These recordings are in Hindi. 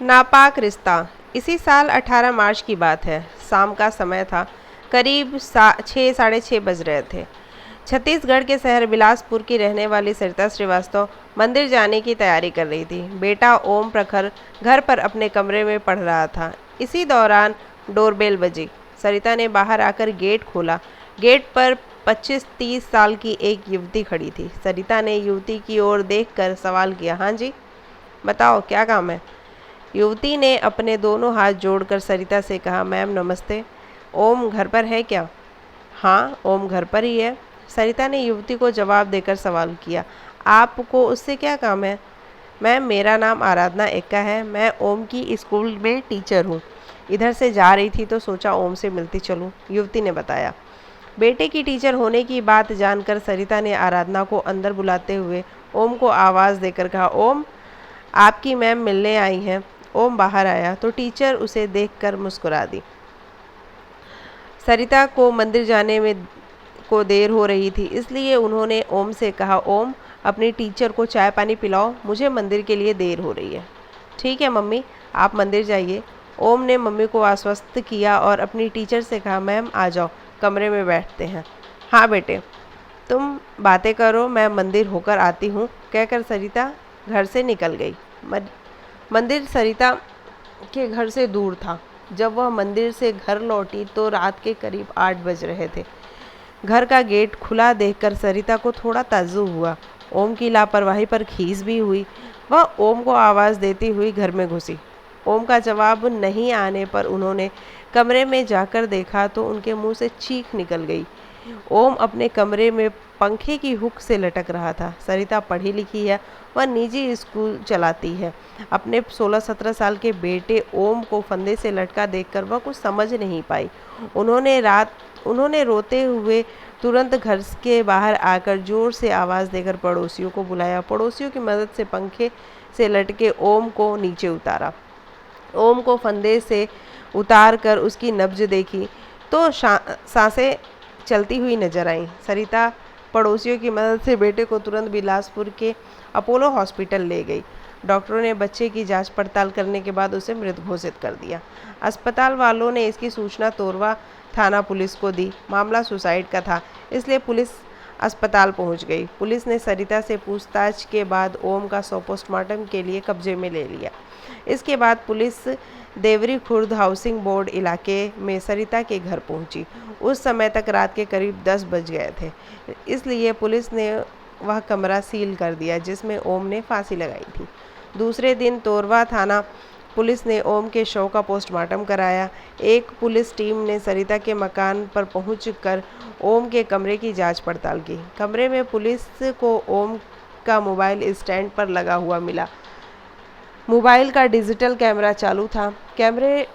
नापाक रिश्ता। इसी साल 18 मार्च की बात है। शाम का समय था। करीब 6 साढ़े 6 बज रहे थे। छत्तीसगढ़ के शहर बिलासपुर की रहने वाली सरिता श्रीवास्तव मंदिर जाने की तैयारी कर रही थी। बेटा ओम प्रखर घर पर अपने कमरे में पढ़ रहा था। इसी दौरान डोरबेल बजी। सरिता ने बाहर आकर गेट खोला। गेट पर 25-30 साल की एक युवती खड़ी थी। सरिता ने युवती की ओर देखकर सवाल किया, हाँ जी, बताओ क्या काम है। युवती ने अपने दोनों हाथ जोड़कर सरिता से कहा, मैम नमस्ते, ओम घर पर है क्या। हाँ, ओम घर पर ही है। सरिता ने युवती को जवाब देकर सवाल किया, आपको उससे क्या काम है। मैम मेरा नाम आराधना एक्का है, मैं ओम की स्कूल में टीचर हूँ। इधर से जा रही थी तो सोचा ओम से मिलती चलूँ, युवती ने बताया। बेटे की टीचर होने की बात जानकर सरिता ने आराधना को अंदर बुलाते हुए ओम को आवाज़ देकर कहा, ओम आपकी मैम मिलने आई हैं। ओम बाहर आया तो टीचर उसे देखकर मुस्कुरा दी। सरिता को मंदिर जाने में को देर हो रही थी, इसलिए उन्होंने ओम से कहा, ओम अपनी टीचर को चाय पानी पिलाओ, मुझे मंदिर के लिए देर हो रही है। ठीक है मम्मी, आप मंदिर जाइए। ओम ने मम्मी को आश्वस्त किया और अपनी टीचर से कहा, मैम आ जाओ, कमरे में बैठते हैं। हाँ बेटे, तुम बातें करो, मैं मंदिर होकर आती हूँ, कहकर सरिता घर से निकल गई। मंदिर सरिता के घर से दूर था। जब वह मंदिर से घर लौटी तो रात के करीब 8 बज रहे थे। घर का गेट खुला देखकर सरिता को थोड़ा ताज्जुब हुआ। ओम की लापरवाही पर खीस भी हुई। वह ओम को आवाज़ देती हुई घर में घुसी। ओम का जवाब नहीं आने पर उन्होंने कमरे में जाकर देखा तो उनके मुंह से चीख निकल गई। ओम अपने कमरे में पंखे की हुक से लटक रहा था। सरिता पढ़ी लिखी है, वह निजी स्कूल चलाती है। अपने 16-17 साल के बेटे ओम को फंदे से लटका देखकर वह कुछ समझ नहीं पाई। उन्होंने रोते हुए तुरंत घर के बाहर आकर जोर से आवाज़ देकर पड़ोसियों को बुलाया। पड़ोसियों की मदद से पंखे से लटके ओम को नीचे उतारा। ओम को फंदे से उतार कर उसकी नब्ज देखी तो सांसें चलती हुई नजर आई। सरिता पड़ोसियों की मदद से बेटे को तुरंत बिलासपुर के अपोलो हॉस्पिटल ले गई। डॉक्टरों ने बच्चे की जांच पड़ताल करने के बाद उसे मृत घोषित कर दिया। अस्पताल वालों ने इसकी सूचना तोरवा थाना पुलिस को दी। मामला सुसाइड का था, इसलिए पुलिस अस्पताल पहुंच गई। पुलिस ने सरिता से पूछताछ के बाद ओम का शव पोस्टमार्टम के लिए कब्जे में ले लिया। इसके बाद police Devri Khurd housing board इलाके में सरिता के घर पहुंची। उस समय तक रात के करीब 10 बज गए थे, इसलिए पुलिस ने वह कमरा सील कर दिया जिसमें ओम ने फांसी लगाई थी। दूसरे दिन तोरवा थाना पुलिस ने ओम के शव का पोस्टमार्टम कराया। एक पुलिस टीम ने सरिता के मकान पर पहुंचकर ओम के कमरे की जांच पड़ताल की। कमरे में पुलिस को ओम का मोबाइल स्टैंड पर लगा हुआ मिला। मोबाइल का डिजिटल कैमरा चालू था। पुलिस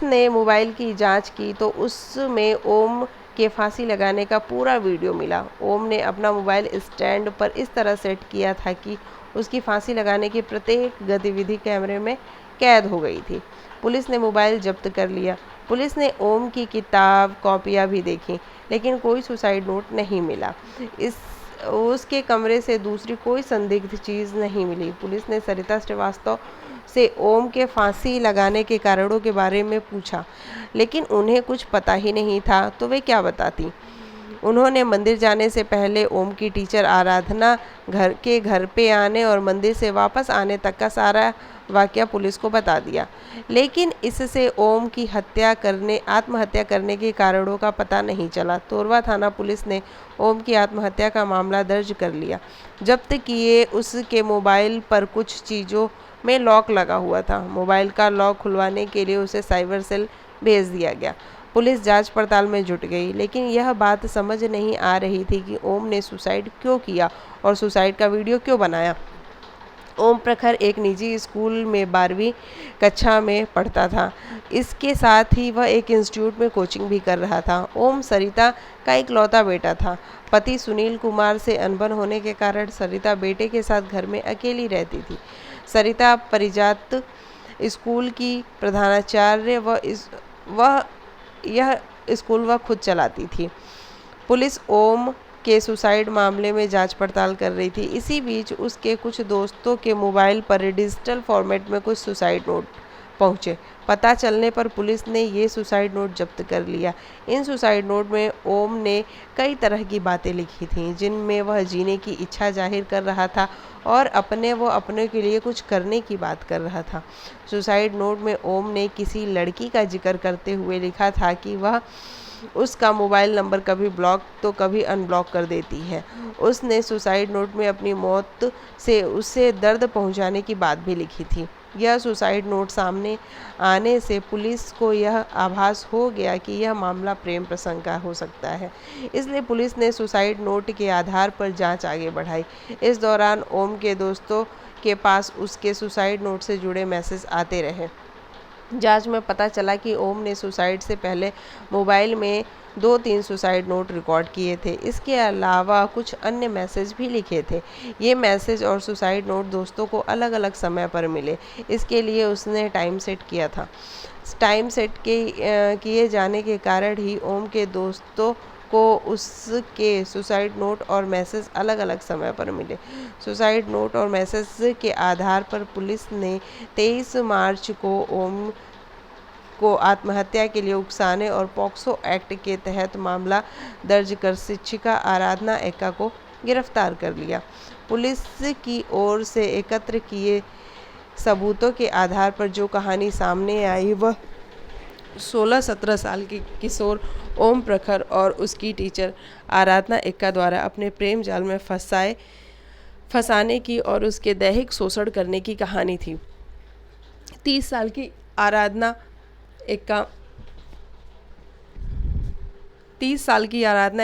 ने मोबाइल की जांच की तो उसमें ओम के फांसी लगाने का पूरा वीडियो मिला। ओम ने अपना मोबाइल स्टैंड पर इस तरह सेट किया था कि उसकी फांसी लगाने की प्रत्येक गतिविधि कैमरे में कैद हो गई थी। पुलिस ने मोबाइल जब्त कर लिया। पुलिस ने ओम की किताब कॉपियां भी देखी, लेकिन कोई सुसाइड नोट नहीं मिला। उसके कमरे से दूसरी कोई संदिग्ध चीज़ नहीं मिली। पुलिस ने सरिता श्रीवास्तव से ओम के फांसी लगाने के कारणों के बारे में पूछा, लेकिन उन्हें कुछ पता ही नहीं था, तो वे क्या बताती। उन्होंने मंदिर जाने से पहले ओम की टीचर आराधना घर पे आने और मंदिर से वापस आने तक का सारा वाकया पुलिस को बता दिया, लेकिन इससे ओम की आत्महत्या करने के कारणों का पता नहीं चला। तोरवा थाना पुलिस ने ओम की आत्महत्या का मामला दर्ज कर लिया। जब्त किए उसके मोबाइल पर कुछ चीज़ों में लॉक लगा हुआ था। मोबाइल का लॉक खुलवाने के लिए उसे साइबर सेल भेज दिया गया। पुलिस जांच पड़ताल में जुट गई, लेकिन यह बात समझ नहीं आ रही थी कि ओम ने सुसाइड क्यों किया और सुसाइड का वीडियो क्यों बनाया। ओम प्रखर एक निजी स्कूल में 12वीं कक्षा में पढ़ता था। इसके साथ ही वह एक इंस्टीट्यूट में कोचिंग भी कर रहा था। ओम सरिता का इकलौता बेटा था। पति सुनील कुमार से अनबन होने के कारण सरिता बेटे के साथ घर में अकेली रहती थी। सरिता परिजात स्कूल की प्रधानाचार्य यह स्कूल वह खुद चलाती थी। पुलिस ओम के सुसाइड मामले में जांच पड़ताल कर रही थी। इसी बीच उसके कुछ दोस्तों के मोबाइल पर डिजिटल फॉर्मेट में कुछ सुसाइड नोट पहुंचे। पता चलने पर पुलिस ने ये सुसाइड नोट जब्त कर लिया। इन सुसाइड नोट में ओम ने कई तरह की बातें लिखी थीं, जिनमें वह जीने की इच्छा जाहिर कर रहा था और अपने के लिए कुछ करने की बात कर रहा था। सुसाइड नोट में ओम ने किसी लड़की का जिक्र करते हुए लिखा था कि वह उसका मोबाइल नंबर कभी ब्लॉक तो कभी अनब्लॉक कर देती है। उसने सुसाइड नोट में अपनी मौत से उसे दर्द पहुंचाने की बात भी लिखी थी। यह सुसाइड नोट सामने आने से पुलिस को यह आभास हो गया कि यह मामला प्रेम प्रसंग का हो सकता है। इसलिए पुलिस ने सुसाइड नोट के आधार पर जांच आगे बढ़ाई। इस दौरान ओम के दोस्तों के पास उसके सुसाइड नोट से जुड़े मैसेज आते रहे। जांच में पता चला कि ओम ने सुसाइड से पहले मोबाइल में 2-3 सुसाइड नोट रिकॉर्ड किए थे। इसके अलावा कुछ अन्य मैसेज भी लिखे थे। ये मैसेज और सुसाइड नोट दोस्तों को अलग-अलग समय पर मिले। इसके लिए उसने टाइम सेट किया था। टाइम सेट किए जाने के कारण ही ओम के दोस्तों को उसके सुसाइड नोट और मैसेज अलग-अलग समय पर मिले। सुसाइड नोट और मैसेज के आधार पर पुलिस ने 23 मार्च को ओम को आत्महत्या के लिए उकसाने और पॉक्सो एक्ट के तहत मामला दर्ज कर शिक्षिका आराधना एक्का को गिरफ्तार कर लिया। पुलिस की ओर से एकत्र किए सबूतों के आधार पर जो कहानी सामने आई वह 16-17 साल के किशोर ओम प्रखर और उसकी टीचर आराधना एक्का द्वारा अपने प्रेम जाल में फंसाने की और उसके दैहिक शोषण करने की कहानी थी। 30 साल की आराधना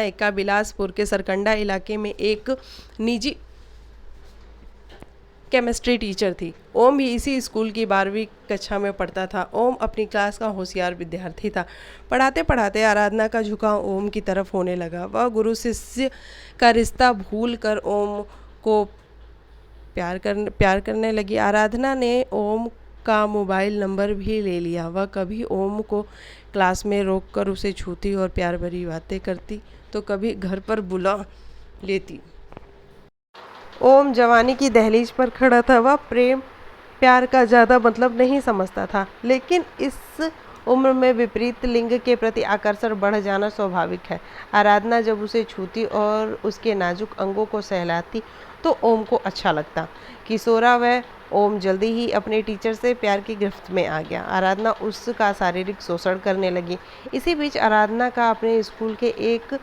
एक्का बिलासपुर के सरकंडा इलाके में एक निजी केमिस्ट्री टीचर थी। ओम भी इसी स्कूल की 12वीं कक्षा में पढ़ता था। ओम अपनी क्लास का होशियार विद्यार्थी था। पढ़ाते पढ़ाते आराधना का झुकाव ओम की तरफ होने लगा। वह गुरु शिष्य का रिश्ता भूल कर ओम को प्यार करने लगी। आराधना ने ओम का मोबाइल नंबर भी ले लिया। वह कभी ओम को क्लास में रोककर उसे छूती और प्यार भरी बातें करती, तो कभी घर पर बुला लेती। ओम जवानी की दहलीज पर खड़ा था। वह प्रेम प्यार का ज़्यादा मतलब नहीं समझता था, लेकिन इस उम्र में विपरीत लिंग के प्रति आकर्षण बढ़ जाना स्वाभाविक है। आराधना जब उसे छूती और उसके नाजुक अंगों को सहलाती तो ओम को अच्छा लगता। किशोरावय ओम जल्दी ही अपने टीचर से प्यार की गिरफ्त में आ गया। आराधना उसका शारीरिक शोषण करने लगी। इसी बीच आराधना का अपने स्कूल के एक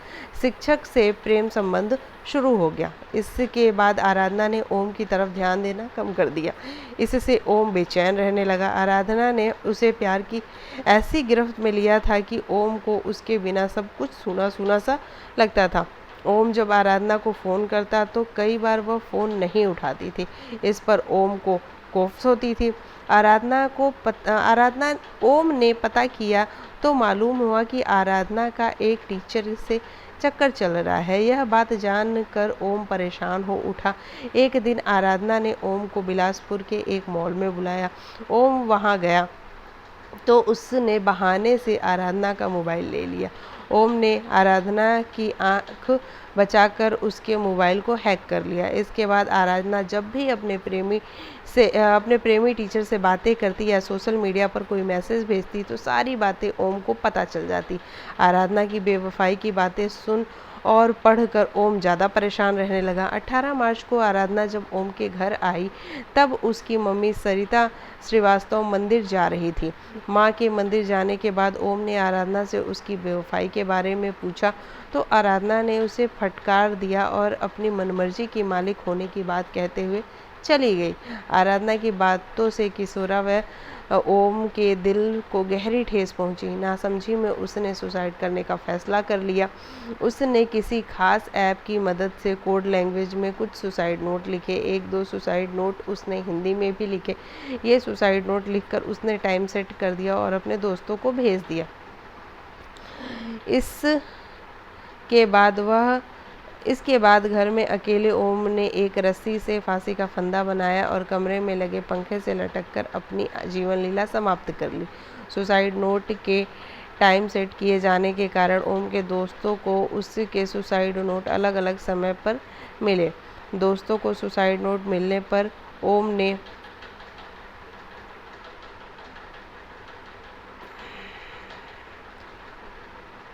शिक्षक से प्रेम संबंध शुरू हो गया। इसके बाद आराधना ने ओम की तरफ ध्यान देना कम कर दिया। इससे ओम बेचैन रहने लगा। आराधना ने उसे प्यार की ऐसी गिरफ्त में लिया था कि ओम को उसके बिना सब कुछ सूना सूना सा लगता था। ओम जब आराधना को फ़ोन करता तो कई बार वह फ़ोन नहीं उठाती थी। इस पर ओम को कोफ्त होती थी। आराधना ओम ने पता किया तो मालूम हुआ कि आराधना का एक टीचर से चक्कर चल रहा है। यह बात जानकर ओम परेशान हो उठा। एक दिन आराधना ने ओम को बिलासपुर के एक मॉल में बुलाया। ओम वहां गया तो उसने बहाने से आराधना का मोबाइल ले लिया। ओम ने आराधना की आंख बचाकर उसके मोबाइल को हैक कर लिया। इसके बाद आराधना जब भी अपने प्रेमी टीचर से बातें करती या सोशल मीडिया पर कोई मैसेज भेजती तो सारी बातें ओम को पता चल जाती। आराधना की बेवफाई की बातें सुन और पढ़कर ओम ज़्यादा परेशान रहने लगा। 18 मार्च को आराधना जब ओम के घर आई तब उसकी मम्मी सरिता श्रीवास्तव मंदिर जा रही थी। माँ के मंदिर जाने के बाद ओम ने आराधना से उसकी बेवफाई के बारे में पूछा तो आराधना ने उसे फटकार दिया और अपनी मनमर्जी की मालिक होने की बात कहते हुए चली गई। आराधना की बातों से किशोरावय ओम के दिल को गहरी ठेस पहुंची। नासमझी में उसने सुसाइड करने का फैसला कर लिया। उसने किसी खास ऐप की मदद से कोड लैंग्वेज में कुछ सुसाइड नोट लिखे। 1-2 सुसाइड नोट उसने हिंदी में भी लिखे। ये सुसाइड नोट लिखकर उसने टाइम सेट कर दिया और अपने दोस्तों को भेज दिया। इसके बाद घर में अकेले ओम ने एक रस्सी से फांसी का फंदा बनाया और कमरे में लगे पंखे से लटक कर अपनी जीवन लीला समाप्त कर ली। सुसाइड नोट के टाइम सेट किए जाने के कारण ओम के दोस्तों को उसके सुसाइड नोट अलग अलग समय पर मिले। दोस्तों को सुसाइड नोट मिलने पर ओम ने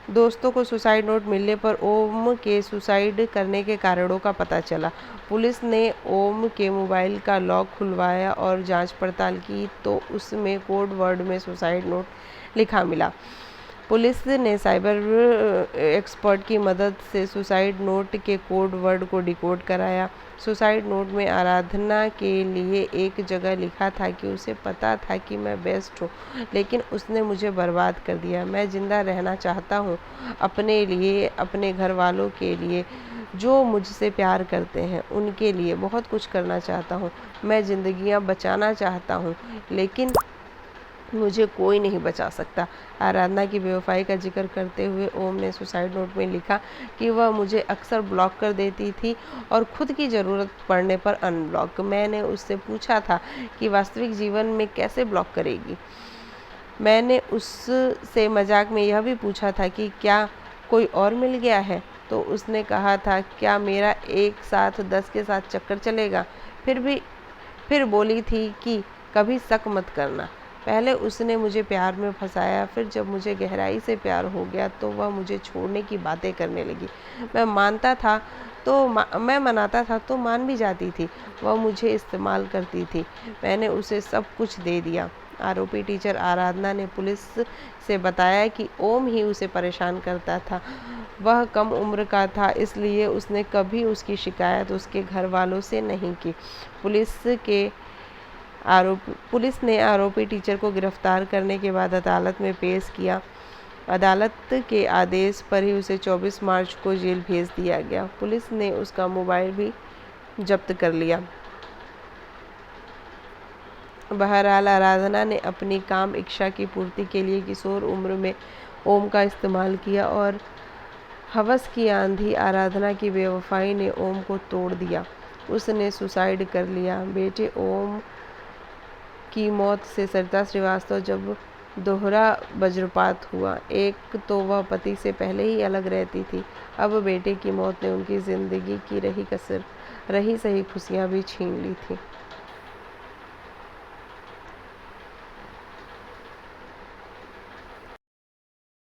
दोस्तों को सुसाइड नोट मिलने पर ओम के सुसाइड करने के कारणों का पता चला। पुलिस ने ओम के मोबाइल का लॉक खुलवाया और जांच पड़ताल की तो उसमें कोड वर्ड में सुसाइड नोट लिखा मिला। पुलिस ने साइबर एक्सपर्ट की मदद से सुसाइड नोट के कोड वर्ड को डिकोड कराया। सुसाइड नोट में आराधना के लिए एक जगह लिखा था कि उसे पता था कि मैं बेस्ट हूँ, लेकिन उसने मुझे बर्बाद कर दिया। मैं जिंदा रहना चाहता हूँ, अपने लिए, अपने घर वालों के लिए, जो मुझसे प्यार करते हैं उनके लिए बहुत कुछ करना चाहता हूँ। मैं जिंदगियाँ बचाना चाहता हूँ, लेकिन मुझे कोई नहीं बचा सकता। आराधना की बेवफाई का जिक्र करते हुए ओम ने सुसाइड नोट में लिखा कि वह मुझे अक्सर ब्लॉक कर देती थी और खुद की ज़रूरत पड़ने पर अनब्लॉक। मैंने उससे पूछा था कि वास्तविक जीवन में कैसे ब्लॉक करेगी। मैंने उससे मजाक में यह भी पूछा था कि क्या कोई और मिल गया है, तो उसने कहा था क्या मेरा एक साथ 10 के साथ चक्कर चलेगा। फिर बोली थी कि कभी शक मत करना। पहले उसने मुझे प्यार में फंसाया, फिर जब मुझे गहराई से प्यार हो गया तो वह मुझे छोड़ने की बातें करने लगी। मैं मनाता था तो मान भी जाती थी। वह मुझे इस्तेमाल करती थी। मैंने उसे सब कुछ दे दिया। आरोपी टीचर आराधना ने पुलिस से बताया कि ओम ही उसे परेशान करता था। वह कम उम्र का था, इसलिए उसने कभी उसकी शिकायत उसके घर वालों से नहीं की। पुलिस ने आरोपी टीचर को गिरफ्तार करने के बाद अदालत में पेश किया। अदालत के आदेश पर ही उसे 24 मार्च को जेल भेज दिया गया। पुलिस ने उसका मोबाइल भी जब्त कर लिया। बहरहाल आराधना ने अपनी काम इच्छा की पूर्ति के लिए किशोर उम्र में ओम का इस्तेमाल किया और हवस की आंधी आराधना की बेवफाई ने ओम को तोड़ दिया। उसने सुसाइड कर लिया। बेटे ओम की मौत से सरिता श्रीवास्तव जब दोहरा वज्रपात हुआ। एक तो वह पति से पहले ही अलग रहती थी, अब बेटे की मौत ने उनकी जिंदगी की रही सही खुशियां भी छीन ली थी।